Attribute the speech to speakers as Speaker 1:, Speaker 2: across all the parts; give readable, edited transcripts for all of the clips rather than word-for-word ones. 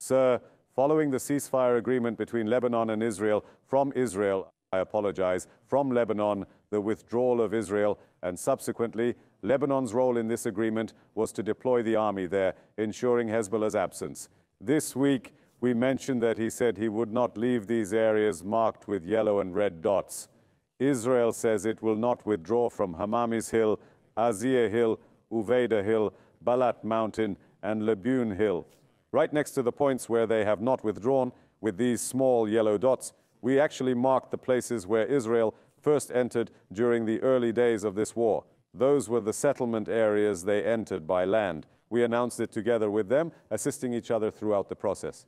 Speaker 1: Sir, following the ceasefire agreement between Lebanon and Israel, from Lebanon, the withdrawal of Israel, and subsequently, Lebanon's role in this agreement was to deploy the army there, ensuring Hezbollah's absence. This week, we mentioned that he said he would not leave these areas marked with yellow and red dots. Israel says it will not withdraw from Hamamis Hill, Azia Hill, Uveda Hill, Balat Mountain, and Lebune Hill. Right next to the points where they have not withdrawn, with these small yellow dots, we actually marked the places where Israel first entered during the early days of this war. Those were the settlement areas they entered by land. We announced it together with them, assisting each other throughout the process.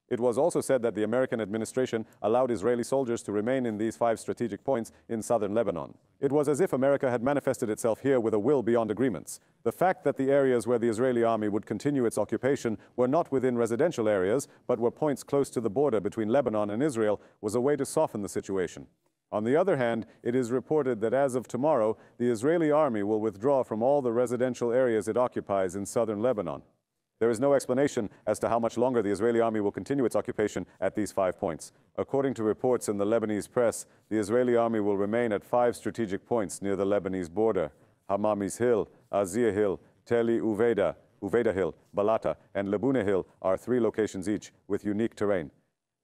Speaker 1: It was also said that the American administration allowed Israeli soldiers to remain in these 5 strategic points in southern Lebanon. It was as if America had manifested itself here with a will beyond agreements. The fact that the areas where the Israeli army would continue its occupation were not within residential areas, but were points close to the border between Lebanon and Israel, was a way to soften the situation. On the other hand, it is reported that as of tomorrow, the Israeli army will withdraw from all the residential areas it occupies in southern Lebanon. There is no explanation as to how much longer the Israeli army will continue its occupation at these 5 points. According to reports in the Lebanese press, the Israeli army will remain at 5 strategic points near the Lebanese border: Hamamis Hill, Azia Hill, Teli Uveda Hill, Balata, and Lebune Hill are 3 locations each with unique terrain.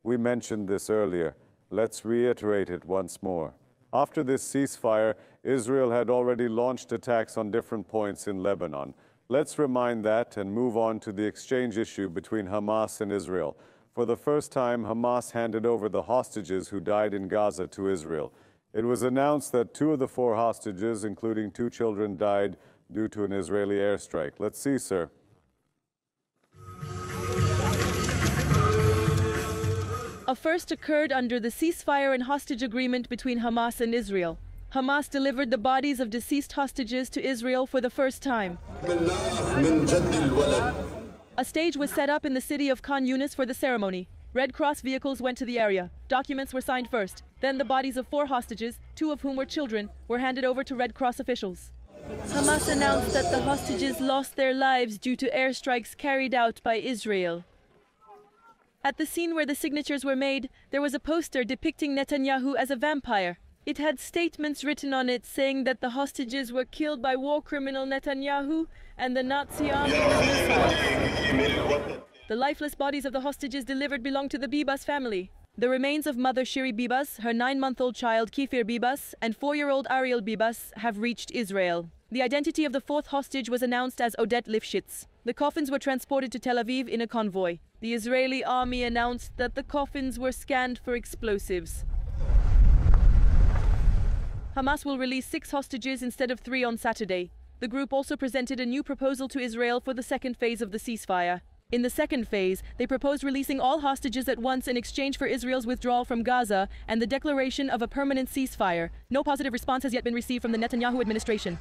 Speaker 1: We mentioned this earlier. Let's reiterate it once more. After this ceasefire, Israel had already launched attacks on different points in Lebanon. Let's remind that and move on to the exchange issue between Hamas and Israel. For the first time, Hamas handed over the hostages who died in Gaza to Israel. It was announced that 2 of the 4 hostages, including 2 children, died due to an Israeli airstrike. Let's see, sir.
Speaker 2: A first occurred under the ceasefire and hostage agreement between Hamas and Israel. Hamas delivered the bodies of deceased hostages to Israel for the first time. A stage was set up in the city of Khan Yunis for the ceremony. Red Cross vehicles went to the area. Documents were signed first. Then the bodies of 4 hostages, 2 of whom were children, were handed over to Red Cross officials. Hamas announced that the hostages lost their lives due to airstrikes carried out by Israel. At the scene where the signatures were made, there was a poster depicting Netanyahu as a vampire. It had statements written on it saying that the hostages were killed by war criminal Netanyahu and the Nazi army with missiles. The lifeless bodies of the hostages delivered belong to the Bibas family. The remains of mother Shiri Bibas, her 9-month-old child Kifir Bibas, and 4-year-old Ariel Bibas have reached Israel. The identity of the 4th hostage was announced as Odette Lifshitz. The coffins were transported to Tel Aviv in a convoy. The Israeli army announced that the coffins were scanned for explosives. Hamas will release 6 hostages instead of 3 on Saturday. The group also presented a new proposal to Israel for the 2nd phase of the ceasefire. In the 2nd phase, they proposed releasing all hostages at once in exchange for Israel's withdrawal from Gaza and the declaration of a permanent ceasefire. No positive response has yet been received from the Netanyahu administration.